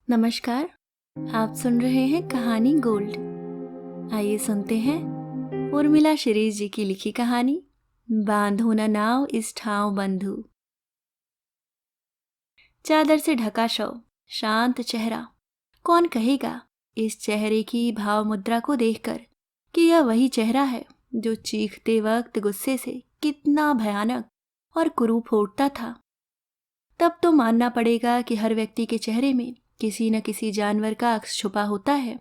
नमस्कार। आप सुन रहे हैं कहानी गोल्ड। आइए सुनते हैं उर्मिला शिरीष जी की लिखी कहानी बांधो न नाव इस ठाव बंधु। चादर से ढका शव, शांत चेहरा। कौन कहेगा इस चेहरे की भाव मुद्रा को देखकर कि यह वही चेहरा है जो चीखते वक्त गुस्से से कितना भयानक और कुरूप उठता था। तब तो मानना पड़ेगा कि हर व्यक्ति के चेहरे में किसी न किसी जानवर का अक्स छुपा होता है।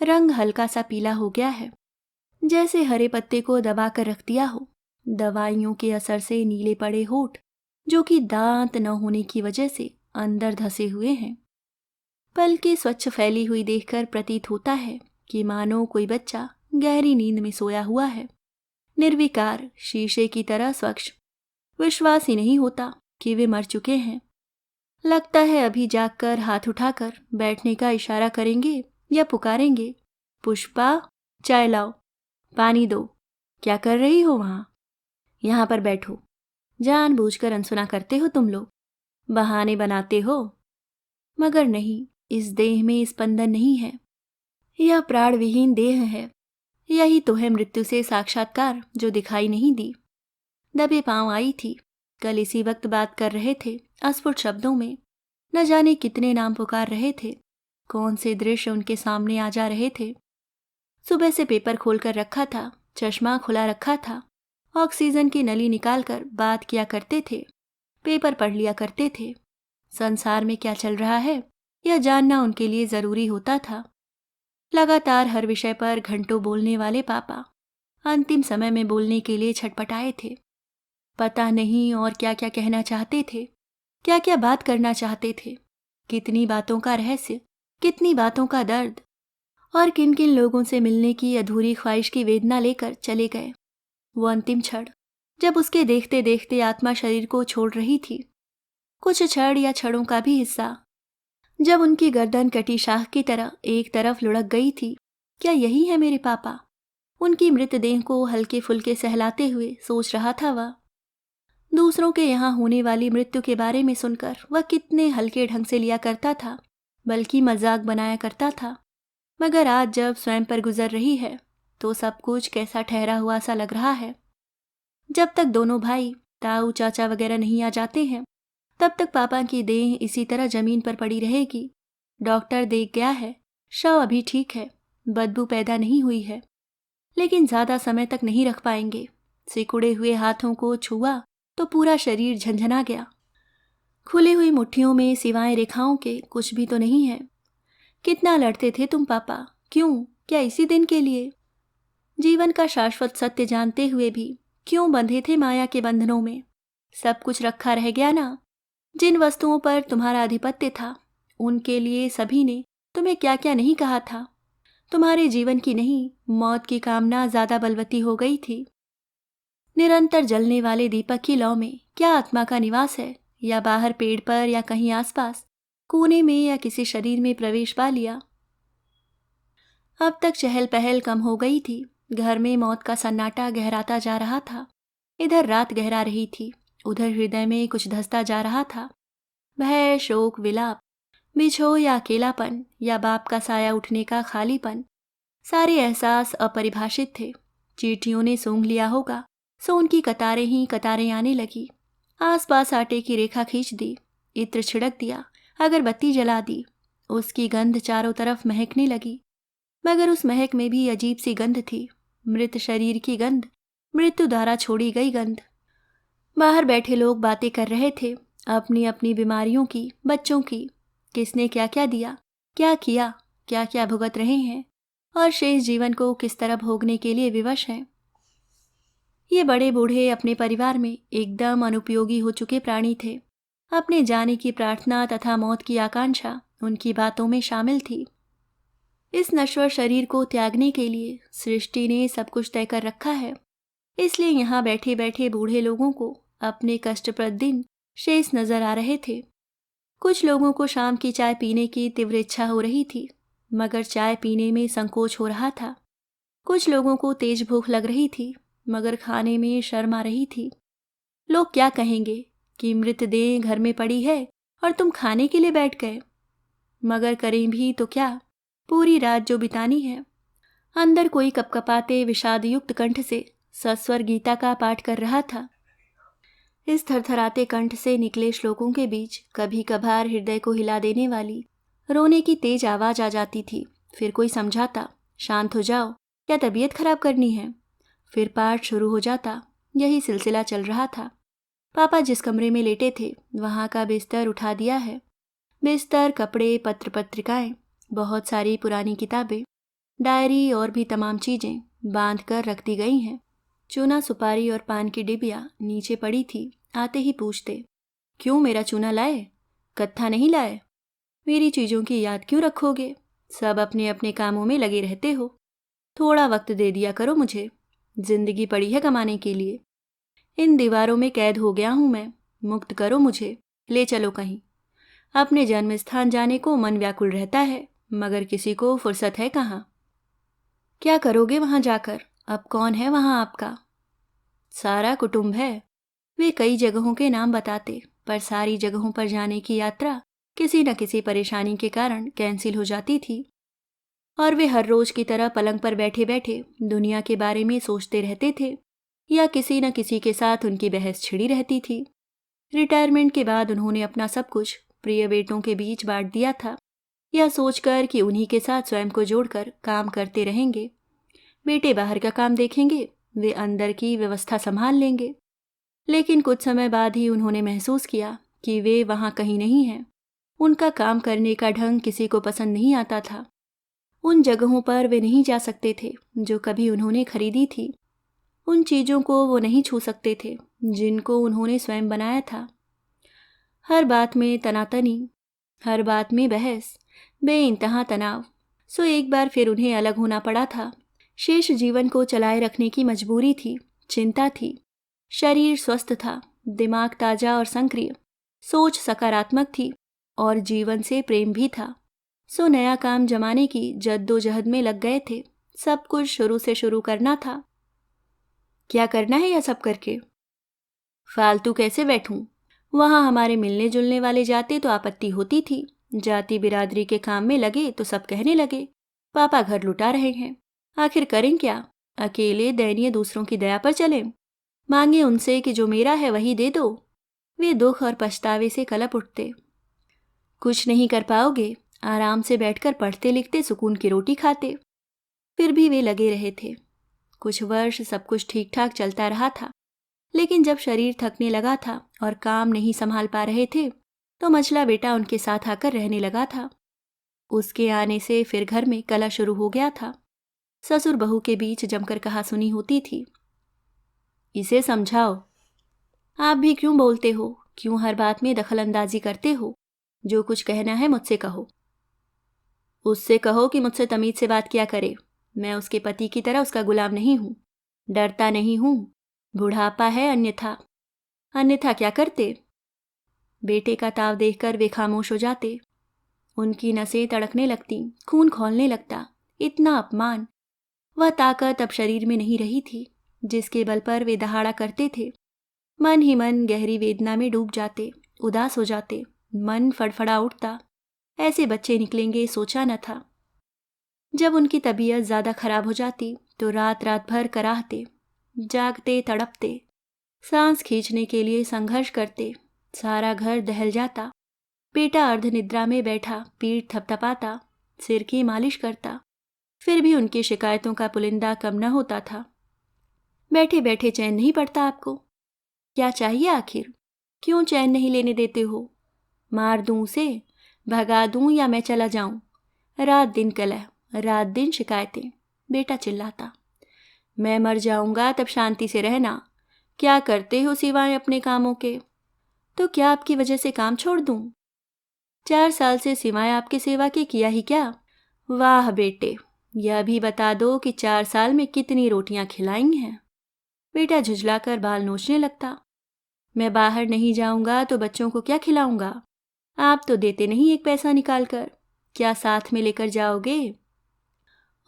रंग हल्का सा पीला हो गया है, जैसे हरे पत्ते को दबा कर रख दिया हो। दवाइयों के असर से नीले पड़े होठ, जो कि दांत न होने की वजह से अंदर धसे हुए हैं। पलकें स्वच्छ फैली हुई देखकर प्रतीत होता है कि मानो कोई बच्चा गहरी नींद में सोया हुआ है, निर्विकार, शीशे की तरह स्वच्छ। विश्वास ही नहीं होता कि वे मर चुके हैं। लगता है अभी जागकर हाथ उठाकर बैठने का इशारा करेंगे या पुकारेंगे, पुष्पा, चाय लाओ, पानी दो, क्या कर रही हो वहां? यहां पर बैठो। जानबूझकर अनसुना करते हो तुम लोग, बहाने बनाते हो। मगर नहीं, इस देह में स्पंदन नहीं है। यह प्राण विहीन देह है। यही तो है मृत्यु से साक्षात्कार जो दिखाई नहीं दी। दबे पांव आई थी। कल इसी वक्त बात कर रहे थे अस्फुट शब्दों में। न जाने कितने नाम पुकार रहे थे। कौन से दृश्य उनके सामने आ जा रहे थे। सुबह से पेपर खोलकर रखा था, चश्मा खुला रखा था, ऑक्सीजन की नली निकालकर बात किया करते थे, पेपर पढ़ लिया करते थे। संसार में क्या चल रहा है यह जानना उनके लिए जरूरी होता था। लगातार हर विषय पर घंटों बोलने वाले पापा अंतिम समय में बोलने के लिए छटपटाए थे। पता नहीं और क्या क्या कहना चाहते थे, क्या क्या बात करना चाहते थे। कितनी बातों का रहस्य, कितनी बातों का दर्द, और किन किन लोगों से मिलने की अधूरी ख्वाहिश की वेदना लेकर चले गए। वो अंतिम क्षण जब उसके देखते देखते आत्मा शरीर को छोड़ रही थी। कुछ क्षण या क्षणों का भी हिस्सा जब उनकी गर्दन कटी शाख की तरह एक तरफ लुढ़क गई थी। क्या यही है मेरे पापा? उनकी मृतदेह को हल्के फुल्के सहलाते हुए सोच रहा था वह। दूसरों के यहाँ होने वाली मृत्यु के बारे में सुनकर वह कितने हल्के ढंग से लिया करता था, बल्कि मजाक बनाया करता था। मगर आज जब स्वयं पर गुजर रही है तो सब कुछ कैसा ठहरा हुआ सा लग रहा है। जब तक दोनों भाई, ताऊ चाचा वगैरह नहीं आ जाते हैं, तब तक पापा की देह इसी तरह जमीन पर पड़ी रहेगी। डॉक्टर देख गया है, शव अभी ठीक है, बदबू पैदा नहीं हुई है, लेकिन ज्यादा समय तक नहीं रख पाएंगे। सिकुड़े हुए हाथों को छुआ तो पूरा शरीर झंझना गया। खुली हुई मुट्ठियों में सिवाय रेखाओं के कुछ भी तो नहीं है। कितना लड़ते थे तुम पापा, क्यों? क्या इसी दिन के लिए? जीवन का शाश्वत सत्य जानते हुए भी क्यों बंधे थे माया के बंधनों में? सब कुछ रखा रह गया ना। जिन वस्तुओं पर तुम्हारा आधिपत्य था, उनके लिए सभी ने तुम्हें क्या क्या नहीं कहा था। तुम्हारे जीवन की नहीं, मौत की कामना ज्यादा बलवती हो गई थी। निरंतर जलने वाले दीपक की लौ में क्या आत्मा का निवास है, या बाहर पेड़ पर, या कहीं आसपास कोने में, या किसी शरीर में प्रवेश पा लिया? अब तक चहल पहल कम हो गई थी। घर में मौत का सन्नाटा गहराता जा रहा था। इधर रात गहरा रही थी, उधर हृदय में कुछ धंसता जा रहा था। भय, शोक, विलाप, बिछो या अकेलापन, या बाप का साया उठने का खालीपन, सारे एहसास अपरिभाषित थे। चींटियों ने सूंघ लिया होगा, सो उनकी कतारें ही कतारें आने लगी। आसपास आटे की रेखा खींच दी, इत्र छिड़क दिया, अगरबत्ती जला दी। उसकी गंध चारों तरफ महकने लगी, मगर उस महक में भी अजीब सी गंध थी, मृत शरीर की गंध, मृत्यु द्वारा छोड़ी गई गंध। बाहर बैठे लोग बातें कर रहे थे, अपनी अपनी बीमारियों की, बच्चों की, किसने क्या क्या दिया, क्या किया, क्या क्या भुगत रहे हैं, और शेष जीवन को किस तरह भोगने के लिए विवश हैं। ये बड़े बूढ़े अपने परिवार में एकदम अनुपयोगी हो चुके प्राणी थे। अपने जाने की प्रार्थना तथा मौत की आकांक्षा उनकी बातों में शामिल थी। इस नश्वर शरीर को त्यागने के लिए सृष्टि ने सब कुछ तय कर रखा है। इसलिए यहाँ बैठे बैठे बूढ़े लोगों को अपने कष्टप्रद दिन शेष नजर आ रहे थे। कुछ लोगों को शाम की चाय पीने की तीव्र इच्छा हो रही थी, मगर चाय पीने में संकोच हो रहा था। कुछ लोगों को तेज भूख लग रही थी, मगर खाने में शर्म आ रही थी। लोग क्या कहेंगे कि मृतदेह घर में पड़ी है और तुम खाने के लिए बैठ गए। मगर करें भी तो क्या, पूरी रात जो बितानी है। अंदर कोई कपकपाते विषाद युक्त कंठ से सस्वर गीता का पाठ कर रहा था। इस थरथराते कंठ से निकले श्लोकों के बीच कभी कभार हृदय को हिला देने वाली रोने की तेज आवाज आ जाती थी। फिर कोई समझाता, शांत हो जाओ, क्या तबीयत खराब करनी है। फिर पाठ शुरू हो जाता। यही सिलसिला चल रहा था। पापा जिस कमरे में लेटे थे वहां का बिस्तर उठा दिया है। बिस्तर, कपड़े, पत्र पत्रिकाएं, बहुत सारी पुरानी किताबें, डायरी और भी तमाम चीजें बांध कर रख दी गई हैं। चूना, सुपारी और पान की डिबिया नीचे पड़ी थी। आते ही पूछते, क्यों मेरा चूना लाए? कत्था नहीं लाए? मेरी चीजों की याद क्यों रखोगे? सब अपने अपने कामों में लगे रहते हो। थोड़ा वक्त दे दिया करो मुझे। जिंदगी पड़ी है कमाने के लिए। इन दीवारों में कैद हो गया हूं मैं। मुक्त करो मुझे, ले चलो कहीं। अपने जन्म स्थान जाने को मन व्याकुल रहता है, मगर किसी को फुर्सत है कहाँ। क्या करोगे वहां जाकर? अब कौन है वहां आपका? सारा कुटुंब है। वे कई जगहों के नाम बताते, पर सारी जगहों पर जाने की यात्रा किसी न किसी परेशानी के कारण कैंसिल हो जाती थी और वे हर रोज की तरह पलंग पर बैठे बैठे दुनिया के बारे में सोचते रहते थे या किसी न किसी के साथ उनकी बहस छिड़ी रहती थी। रिटायरमेंट के बाद उन्होंने अपना सब कुछ प्रिय बेटों के बीच बांट दिया था, यह सोचकर कि उन्हीं के साथ स्वयं को जोड़कर काम करते रहेंगे। बेटे बाहर का काम देखेंगे, वे अंदर की व्यवस्था संभाल लेंगे। लेकिन कुछ समय बाद ही उन्होंने महसूस किया कि वे वहां कहीं नहीं हैं। उनका काम करने का ढंग किसी को पसंद नहीं आता था। उन जगहों पर वे नहीं जा सकते थे जो कभी उन्होंने खरीदी थी। उन चीजों को वो नहीं छू सकते थे जिनको उन्होंने स्वयं बनाया था। हर बात में तनातनी, हर बात में बहस, बेइंतहा तनाव। सो एक बार फिर उन्हें अलग होना पड़ा था। शेष जीवन को चलाए रखने की मजबूरी थी, चिंता थी। शरीर स्वस्थ था, दिमाग ताजा और सक्रिय, सोच सकारात्मक थी और जीवन से प्रेम भी था। सो नया काम जमाने की जद्दोजहद में लग गए थे। सब कुछ शुरू से शुरू करना था। क्या करना है यह सब करके? फालतू कैसे बैठूं? वहां हमारे मिलने जुलने वाले जाते तो आपत्ति होती थी। जाति बिरादरी के काम में लगे तो सब कहने लगे, पापा घर लुटा रहे हैं। आखिर करें क्या? अकेले दयनीय दूसरों की दया पर चलें? मांगे उनसे कि जो मेरा है वही दे दो। वे दुख और पछतावे से कलप उठते। कुछ नहीं कर पाओगे, आराम से बैठकर पढ़ते लिखते सुकून की रोटी खाते। फिर भी वे लगे रहे थे। कुछ वर्ष सब कुछ ठीक ठाक चलता रहा था, लेकिन जब शरीर थकने लगा था और काम नहीं संभाल पा रहे थे तो मछला बेटा उनके साथ आकर रहने लगा था। उसके आने से फिर घर में कलह शुरू हो गया था। ससुर बहू के बीच जमकर कहासुनी होती थी। इसे समझाओ। आप भी क्यों बोलते हो? क्यों हर बात में दखल अंदाजी करते हो? जो कुछ कहना है मुझसे कहो। उससे कहो कि मुझसे तमीज से बात किया करे। मैं उसके पति की तरह उसका गुलाम नहीं हूं। डरता नहीं हूं। बुढ़ापा है अन्यथा। अन्यथा क्या करते? बेटे का ताव देखकर वे खामोश हो जाते। उनकी नसें तड़कने लगती, खून खौलने लगता। इतना अपमान। वह ताकत अब शरीर में नहीं रही थी जिसके बल पर वे दहाड़ा करते थे। मन ही मन गहरी वेदना में डूब जाते, उदास हो जाते। मन फड़फड़ा उठता। ऐसे बच्चे निकलेंगे सोचा न था। जब उनकी तबीयत ज्यादा खराब हो जाती तो रात रात भर कराहते, जागते, तड़पते, सांस खींचने के लिए संघर्ष करते। सारा घर दहल जाता। बेटा अर्धनिद्रा में बैठा पीठ थपथपाता, सिर की मालिश करता। फिर भी उनकी शिकायतों का पुलिंदा कम न होता था। बैठे बैठे चैन नहीं पड़ता आपको? क्या चाहिए आखिर? क्यों चैन नहीं लेने देते हो? मार दूं उसे, भगा दूं या मैं चला जाऊं? रात दिन कलह, रात दिन शिकायतें। बेटा चिल्लाता, मैं मर जाऊंगा तब शांति से रहना। क्या करते हो सिवाय अपने कामों के? तो क्या आपकी वजह से काम छोड़ दूं? 4 साल से सिवाय आपकी सेवा के किया ही क्या? वाह बेटे, यह भी बता दो कि 4 साल में कितनी रोटियां खिलाई हैं। बेटा झुझलाकर बाल नोचने लगता। मैं बाहर नहीं जाऊंगा तो बच्चों को क्या खिलाऊंगा? आप तो देते नहीं एक पैसा निकाल कर। क्या साथ में लेकर जाओगे?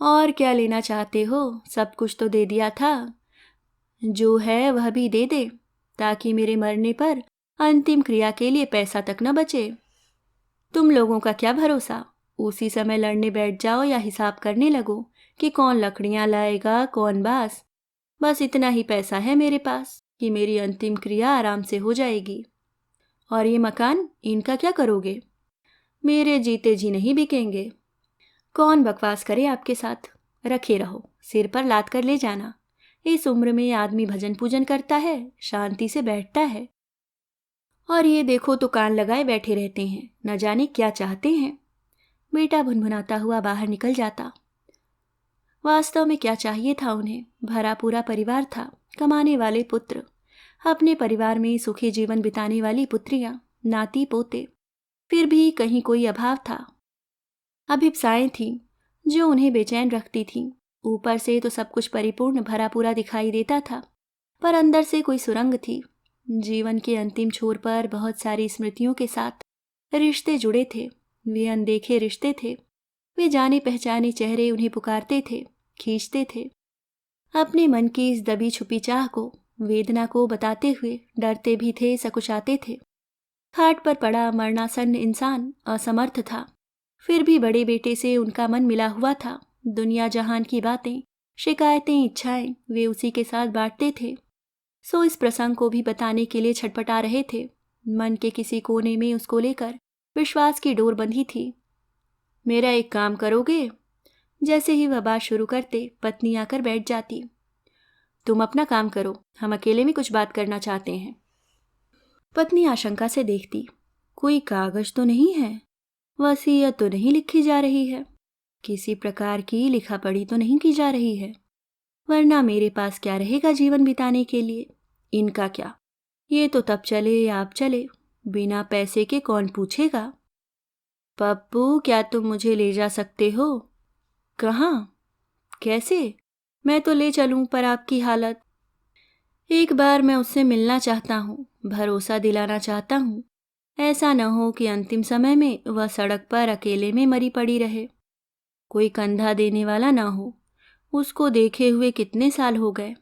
और क्या लेना चाहते हो? सब कुछ तो दे दिया था। जो है वह भी दे दे, ताकि मेरे मरने पर अंतिम क्रिया के लिए पैसा तक न बचे। तुम लोगों का क्या भरोसा, उसी समय लड़ने बैठ जाओ या हिसाब करने लगो कि कौन लकड़ियां लाएगा कौन बांस। बस इतना ही पैसा है मेरे पास कि मेरी अंतिम क्रिया आराम से हो जाएगी। और ये मकान, इनका क्या करोगे? मेरे जीते जी नहीं बिकेंगे। कौन बकवास करे आपके साथ, रखे रहो, सिर पर लाद कर ले जाना। इस उम्र में आदमी भजन पूजन करता है, शांति से बैठता है, और ये देखो तो कान लगाए बैठे रहते हैं, न जाने क्या चाहते हैं। बेटा भुनभुनाता हुआ बाहर निकल जाता। वास्तव में क्या चाहिए था उन्हें? भरा पूरा परिवार था, कमाने वाले पुत्र, अपने परिवार में सुखी जीवन बिताने वाली पुत्रियां, नाती पोते, फिर भी कहीं कोई अभाव था। अभिप्साएं थीं जो उन्हें बेचैन रखती थीं। ऊपर से तो सब कुछ परिपूर्ण भरा पूरा दिखाई देता था, पर अंदर से कोई सुरंग थी। जीवन के अंतिम छोर पर बहुत सारी स्मृतियों के साथ रिश्ते जुड़े थे। वे अनदेखे रिश्ते थे। वे जाने पहचाने चेहरे उन्हें पुकारते थे, खींचते थे। अपने मन की इस दबी छुपी चाह को, वेदना को बताते हुए डरते भी थे, सकुचाते थे। खाट पर पड़ा मरणासन्न इंसान असमर्थ था, फिर भी बड़े बेटे से उनका मन मिला हुआ था। दुनिया जहान की बातें, शिकायतें, इच्छाएं वे उसी के साथ बांटते थे। सो इस प्रसंग को भी बताने के लिए छटपटा रहे थे। मन के किसी कोने में उसको लेकर विश्वास की डोर बंधी थी। मेरा एक काम करोगे? जैसे ही वह बात शुरू करते पत्नी आकर बैठ जाती। तुम अपना काम करो, हम अकेले में कुछ बात करना चाहते हैं। पत्नी आशंका से देखती। कोई कागज तो नहीं है, वसीयत तो नहीं लिखी जा रही है, किसी प्रकार की लिखा पढ़ी तो नहीं की जा रही है, वरना मेरे पास क्या रहेगा जीवन बिताने के लिए? इनका क्या, ये तो तब चले आप चले, बिना पैसे के कौन पूछेगा? पप्पू, क्या तुम मुझे ले जा सकते हो? कहाँ? कैसे? मैं तो ले चलूं, पर आपकी हालत। एक बार मैं उससे मिलना चाहता हूँ, भरोसा दिलाना चाहता हूँ। ऐसा न हो कि अंतिम समय में वह सड़क पर अकेले में मरी पड़ी रहे, कोई कंधा देने वाला न हो। उसको देखे हुए कितने साल हो गए।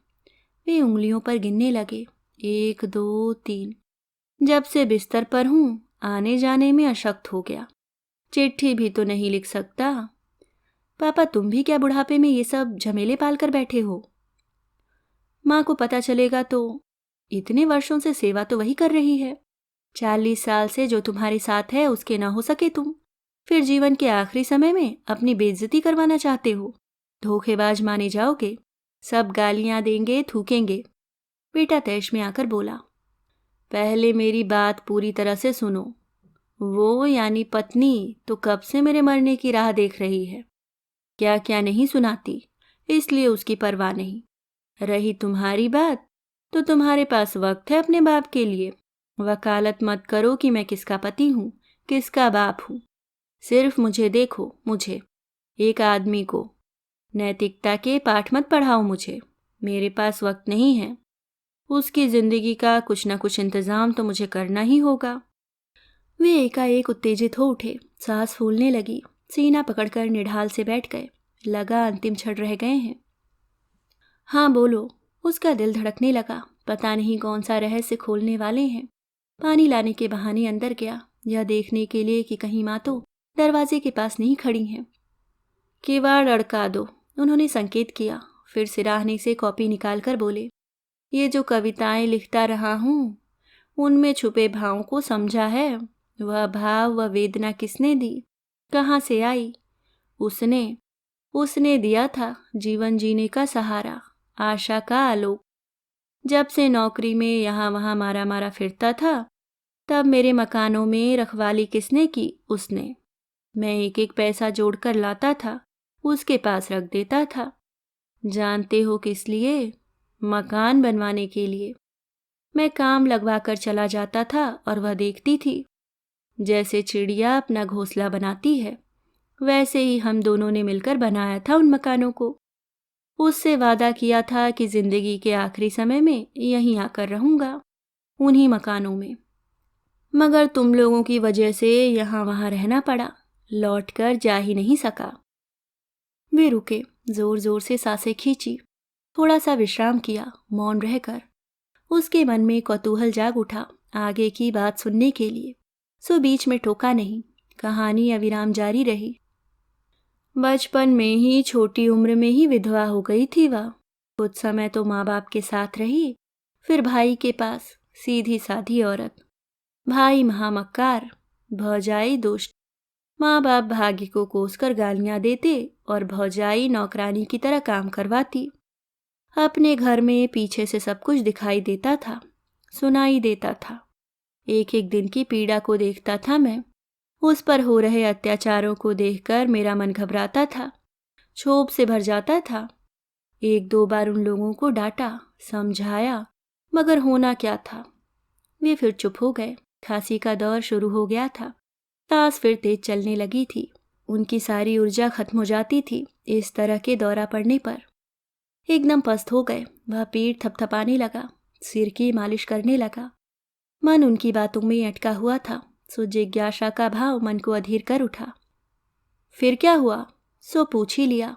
वे उंगलियों पर गिनने लगे, 1 2 3। जब से बिस्तर पर हूँ, आने जाने में अशक्त हो गया। चिट्ठी भी तो नहीं लिख सकता। पापा, तुम भी क्या बुढ़ापे में ये सब झमेले पाल कर बैठे हो? माँ को पता चलेगा तो। इतने वर्षों से सेवा तो वही कर रही है। 40 साल से जो तुम्हारे साथ है उसके ना हो सके तुम, फिर जीवन के आखिरी समय में अपनी बेइज्जती करवाना चाहते हो। धोखेबाज माने जाओगे, सब गालियां देंगे, थूकेंगे। बेटा तैश में आकर बोला, पहले मेरी बात पूरी तरह से सुनो। वो यानी पत्नी तो कब से मेरे मरने की राह देख रही है, क्या क्या नहीं सुनाती, इसलिए उसकी परवाह नहीं। रही तुम्हारी बात, तो तुम्हारे पास वक्त है अपने बाप के लिए। वकालत मत करो कि मैं किसका पति हूँ, किसका बाप हूँ। सिर्फ मुझे देखो, मुझे, एक आदमी को। नैतिकता के पाठ मत पढ़ाओ मुझे, मेरे पास वक्त नहीं है। उसकी जिंदगी का कुछ न कुछ इंतजाम तो मुझे करना ही होगा। वे एकाएक उत्तेजित हो उठे, सांस फूलने लगी, सीना पकड़कर निढाल से बैठ गए। लगा अंतिम क्षण रह गए हैं। हाँ बोलो। उसका दिल धड़कने लगा, पता नहीं कौन सा रहस्य खोलने वाले हैं। पानी लाने के बहाने अंदर गया, यह देखने के लिए कि कहीं माँ तो दरवाजे के पास नहीं खड़ी हैं। किवाड़ अड़का दो, उन्होंने संकेत किया। फिर सिराहने से कॉपी निकालकर बोले, ये जो कविताएं लिखता रहा हूँ, उनमें छुपे भावों को समझा है? वह भाव, वह वेदना किसने दी, कहाँ से आई? उसने दिया था जीवन जीने का सहारा, आशा का आलोक। जब से नौकरी में यहाँ वहाँ मारा मारा फिरता था, तब मेरे मकानों में रखवाली किसने की? उसने। मैं एक एक पैसा जोड़कर लाता था, उसके पास रख देता था। जानते हो किस लिए? मकान बनवाने के लिए। मैं काम लगवा कर चला जाता था और वह देखती थी। जैसे चिड़िया अपना घोंसला बनाती है, वैसे ही हम दोनों ने मिलकर बनाया था उन मकानों को। उससे वादा किया था कि जिंदगी के आखिरी समय में यहीं आकर रहूंगा, उन्हीं मकानों में। मगर तुम लोगों की वजह से यहाँ वहाँ रहना पड़ा, लौट कर जा ही नहीं सका। वे रुके, जोर जोर से सांसें खींची, थोड़ा सा विश्राम किया, मौन रहकर। उसके मन में कौतूहल जाग उठा आगे की बात सुनने के लिए, सो बीच में टोका नहीं। कहानी अविराम जारी रही। बचपन में ही, छोटी उम्र में ही विधवा हो गई थी वह। कुछ समय तो माँ बाप के साथ रही, फिर भाई के पास। सीधी साधी औरत। भाई महामक्कार, भौजाई दुष्ट। माँ बाप भाग्य को कोसकर गालियां देते और भौजाई नौकरानी की तरह काम करवाती। अपने घर में पीछे से सब कुछ दिखाई देता था, सुनाई देता था। एक एक दिन की पीड़ा को देखता था मैं। उस पर हो रहे अत्याचारों को देखकर मेरा मन घबराता था, क्षोभ से भर जाता था। एक दो बार उन लोगों को डांटा, समझाया, मगर होना क्या था। वे फिर चुप हो गए। खांसी का दौर शुरू हो गया था। सांस फिर तेज चलने लगी थी। उनकी सारी ऊर्जा खत्म हो जाती थी इस तरह के दौरा पड़ने पर। एकदम पस्त हो गए। वह पीठ थपथपाने लगा, सिर की मालिश करने लगा। मन उनकी बातों में अटका हुआ था, सो जिज्ञासा का भाव मन को अधीर कर उठा। फिर क्या हुआ, सो पूछ ही लिया।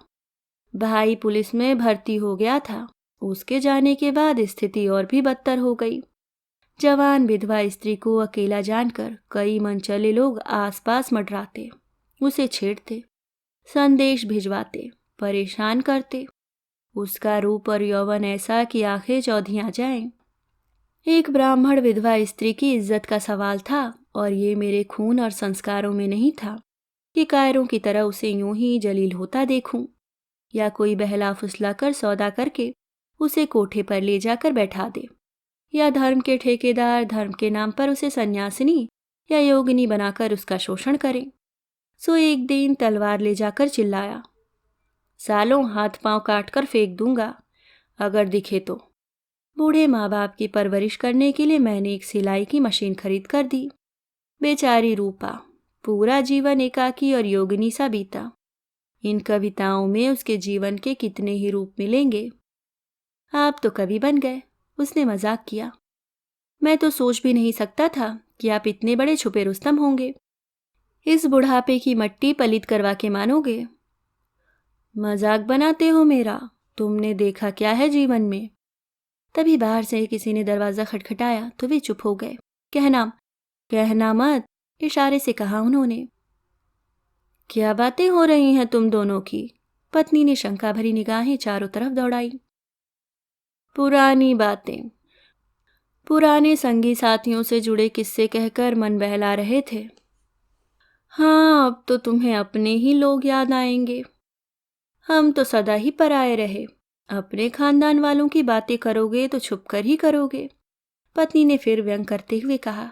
भाई पुलिस में भर्ती हो गया था। उसके जाने के बाद स्थिति और भी बदतर हो गई। जवान विधवा स्त्री को अकेला जानकर कई मनचले लोग आसपास मंडराते, उसे छेड़ते, संदेश भिजवाते, परेशान करते। उसका रूप और यौवन ऐसा कि आंखें चौधी आ जाएं। एक ब्राह्मण विधवा स्त्री की इज्जत का सवाल था, और ये मेरे खून और संस्कारों में नहीं था कि कायरों की तरह उसे यूं ही जलील होता देखूं, या कोई बहला फुसला कर सौदा करके उसे कोठे पर ले जाकर बैठा दे, या धर्म के ठेकेदार धर्म के नाम पर उसे सन्यासिनी या योगिनी बनाकर उसका शोषण करें। सो एक दिन तलवार ले जाकर चिल्लाया, सालों हाथ पांव काट कर फेंक दूंगा अगर दिखे तो। बूढ़े माँ बाप की परवरिश करने के लिए मैंने एक सिलाई की मशीन खरीद कर दी। बेचारी रूपा पूरा जीवन एकाकी और योगिनी सा बीता। इन कविताओं में उसके जीवन के कितने ही रूप मिलेंगे। आप तो कवि बन गए, उसने मजाक किया। मैं तो सोच भी नहीं सकता था कि आप इतने बड़े छुपे रुस्तम होंगे। इस बुढ़ापे की मट्टी पलित करवा के मानोगे। मजाक बनाते हो मेरा, तुमने देखा क्या है जीवन में। तभी बाहर से किसी ने दरवाजा खटखटाया तो वे चुप हो गए। कहना मत, इशारे से कहा उन्होंने। क्या बातें हो रही हैं तुम दोनों की? पत्नी ने शंका भरी निगाहें चारों तरफ दौड़ाई। पुरानी बातें, पुराने संगी साथियों से जुड़े किस्से कहकर मन बहला रहे थे। हाँ, अब तो तुम्हें अपने ही लोग याद आएंगे। हम तो सदा ही पराए रहे। अपने खानदान वालों की बातें करोगे तो छुप कर ही करोगे। पत्नी ने फिर व्यंग करते हुए कहा।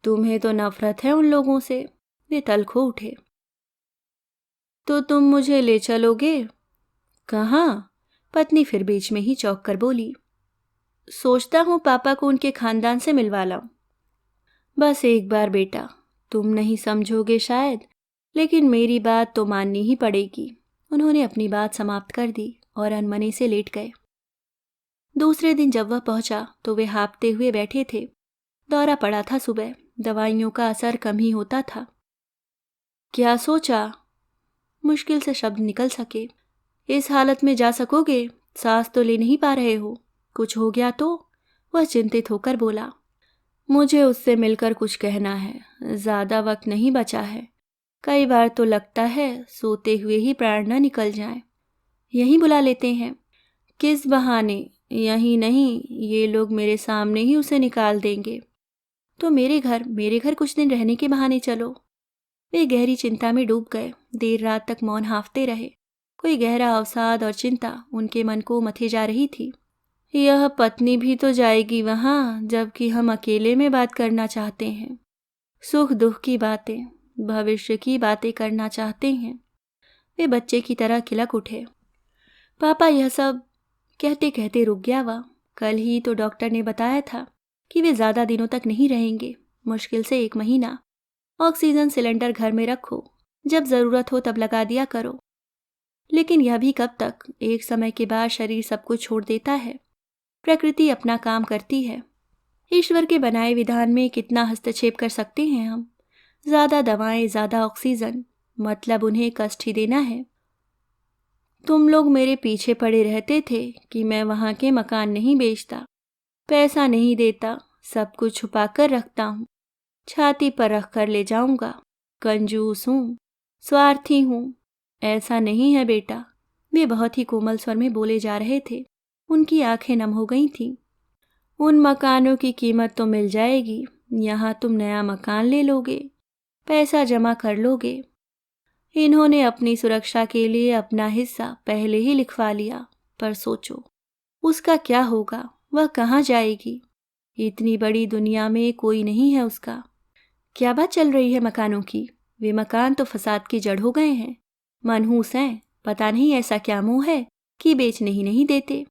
तुम्हें तो नफरत है उन लोगों से। वे तलखो उठे। तो तुम मुझे ले चलोगे? कहाँ? पत्नी फिर बीच में ही चौंक कर बोली। सोचता हूँ पापा को उनके खानदान से मिलवा लाऊं। बस एक बार बेटा, तुम नहीं समझोगे शायद, लेकिन मेरी बात तो माननी ही पड़ेगी। उन्होंने अपनी बात समाप्त कर दी और अनमने से लेट गए। दूसरे दिन जब वह पहुंचा तो वे हाँफते हुए बैठे थे। दौरा पड़ा था सुबह, दवाइयों का असर कम ही होता था। क्या सोचा? मुश्किल से शब्द निकल सके। इस हालत में जा सकोगे? सांस तो ले नहीं पा रहे हो। कुछ हो गया तो? वह चिंतित होकर बोला। मुझे उससे मिलकर कुछ कहना है। ज्यादा वक्त नहीं बचा है। कई बार तो लगता है सोते हुए ही प्राण न निकल जाए। यहीं बुला लेते हैं। किस बहाने? यहीं नहीं, ये लोग मेरे सामने ही उसे निकाल देंगे। तो मेरे घर कुछ दिन रहने के बहाने चलो। वे गहरी चिंता में डूब गए। देर रात तक मौन हाँफते रहे। कोई गहरा अवसाद और चिंता उनके मन को मथे जा रही थी। यह पत्नी भी तो जाएगी वहां, जबकि हम अकेले में बात करना चाहते हैं। सुख दुख की बातें, भविष्य की बातें करना चाहते हैं। वे बच्चे की तरह खिलक उठे। पापा, यह सब कहते कहते रुक गया वह। कल ही तो डॉक्टर ने बताया था कि वे ज्यादा दिनों तक नहीं रहेंगे, मुश्किल से 1 महीना। ऑक्सीजन सिलेंडर घर में रखो, जब जरूरत हो तब लगा दिया करो। लेकिन यह भी कब तक? एक समय के बाद शरीर सब कुछ छोड़ देता है। प्रकृति अपना काम करती है। ईश्वर के बनाए विधान में कितना हस्तक्षेप कर सकते हैं हम? ज्यादा दवाएं, ज्यादा ऑक्सीजन, मतलब उन्हें कष्ट ही देना है। तुम लोग मेरे पीछे पड़े रहते थे कि मैं वहां के मकान नहीं बेचता, पैसा नहीं देता, सब कुछ छुपा कर रखता हूँ, छाती पर रख कर ले जाऊंगा। कंजूस हूँ, स्वार्थी हूँ। ऐसा नहीं है बेटा। वे बहुत ही कोमल स्वर में बोले जा रहे थे। उनकी आंखें नम हो गई थीं। उन मकानों की कीमत तो मिल जाएगी, यहाँ तुम नया मकान ले लोगे, पैसा जमा कर लोगे। इन्होंने अपनी सुरक्षा के लिए अपना हिस्सा पहले ही लिखवा लिया, पर सोचो उसका क्या होगा, वह कहाँ जाएगी? इतनी बड़ी दुनिया में कोई नहीं है उसका। क्या बात चल रही है मकानों की? वे मकान तो फसाद की जड़ हो गए हैं, मनहूस हैं। पता नहीं ऐसा क्या मुंह है कि बेचने ही नहीं देते।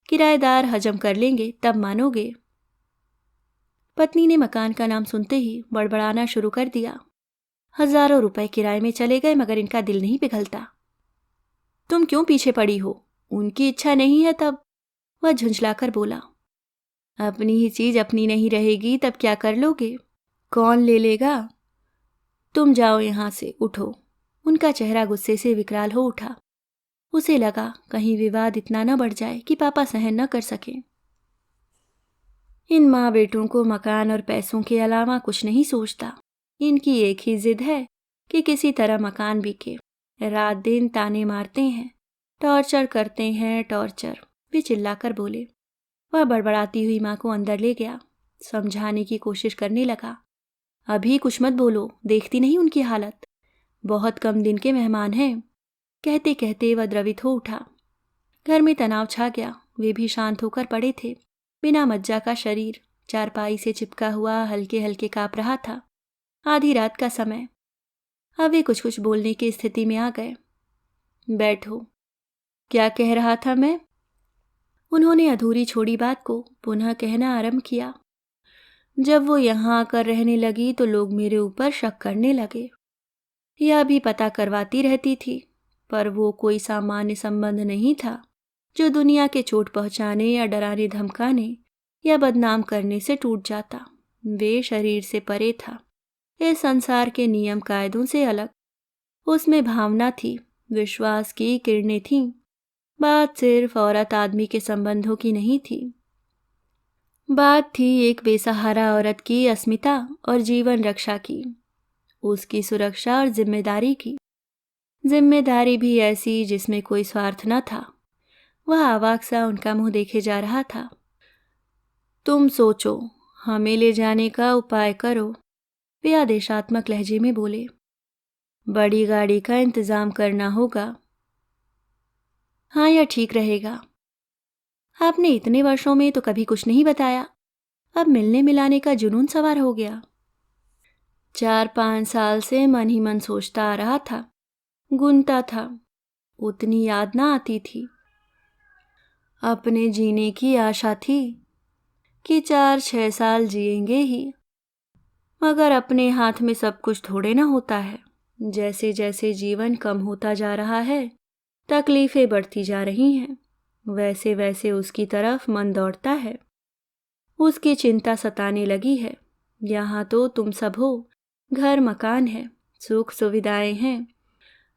किराएदार हजम कर लेंगे तब मानोगे। पत्नी ने मकान का नाम सुनते ही बड़बड़ाना शुरू कर दिया। हजारों रुपए किराए में चले गए मगर इनका दिल नहीं पिघलता। तुम क्यों पीछे पड़ी हो? उनकी इच्छा नहीं है तब। वह झुंझलाकर बोला। अपनी ही चीज अपनी नहीं रहेगी तब क्या कर लोगे? कौन ले लेगा? तुम जाओ यहां से, उठो। उनका चेहरा गुस्से से विकराल हो उठा। उसे लगा कहीं विवाद इतना न बढ़ जाए कि पापा सहन न कर सके। इन माँ बेटों को मकान और पैसों के अलावा कुछ नहीं सोचता। इनकी एक ही जिद है कि किसी तरह मकान बिके। रात दिन ताने मारते हैं, टॉर्चर करते हैं, टॉर्चर। वे चिल्लाकर बोले। वह बड़बड़ाती हुई माँ को अंदर ले गया, समझाने की कोशिश करने लगा। अभी कुछ मत बोलो, देखती नहीं उनकी हालत, बहुत कम दिन के मेहमान हैं। कहते कहते वह द्रवित हो उठा। घर में तनाव छा गया। वे भी शांत होकर पड़े थे। बिना मज्जा का शरीर चारपाई से चिपका हुआ हल्के हल्के काँप रहा था। आधी रात का समय। अब वे कुछ कुछ बोलने की स्थिति में आ गए। बैठो। क्या कह रहा था मैं? उन्होंने अधूरी छोड़ी बात को पुनः कहना आरंभ किया। जब वो यहाँ आकर रहने लगी तो लोग मेरे ऊपर शक करने लगे। यह भी पता करवाती रहती थी, पर वो कोई सामान्य संबंध नहीं था जो दुनिया के चोट पहुंचाने या डराने धमकाने या बदनाम करने से टूट जाता। वे शरीर से परे था, इस संसार के नियम कायदों से अलग। उसमें भावना थी, विश्वास की किरणें थीं। बात सिर्फ औरत आदमी के संबंधों की नहीं थी। बात थी एक बेसहारा औरत की अस्मिता और जीवन रक्षा की, उसकी सुरक्षा और जिम्मेदारी की। जिम्मेदारी भी ऐसी जिसमें कोई स्वार्थ न था। वह अवाक सा उनका मुंह देखे जा रहा था। तुम सोचो, हमें ले जाने का उपाय करो, वे आदेशात्मक लहजे में बोले। बड़ी गाड़ी का इंतजाम करना होगा। हाँ, यह ठीक रहेगा। आपने इतने वर्षों में तो कभी कुछ नहीं बताया, अब मिलने मिलाने का जुनून सवार हो गया। 4-5 साल से मन ही मन सोचता आ रहा था, गुनता था, उतनी याद ना आती थी। अपने जीने की आशा थी कि 4-6 साल जिएंगे ही, मगर अपने हाथ में सब कुछ थोड़े ना होता है। जैसे जैसे जीवन कम होता जा रहा है, तकलीफें बढ़ती जा रही हैं, वैसे वैसे उसकी तरफ मन दौड़ता है। उसकी चिंता सताने लगी है। यहाँ तो तुम सब हो, घर मकान है, सुख सुविधाएं हैं,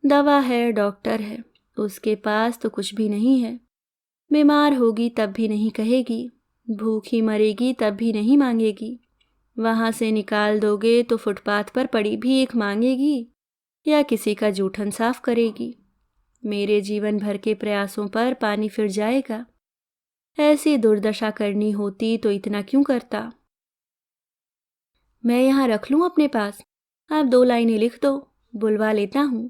दवा है, डॉक्टर है। उसके पास तो कुछ भी नहीं है। बीमार होगी तब भी नहीं कहेगी, भूखी मरेगी तब भी नहीं मांगेगी। वहाँ से निकाल दोगे तो फुटपाथ पर पड़ी भीख मांगेगी या किसी का जूठन साफ करेगी। मेरे जीवन भर के प्रयासों पर पानी फिर जाएगा। ऐसी दुर्दशा करनी होती तो इतना क्यों करता। मैं यहाँ रख लूँ अपने पास? आप 2 लाइनें लिख दो, बुलवा लेता हूँ।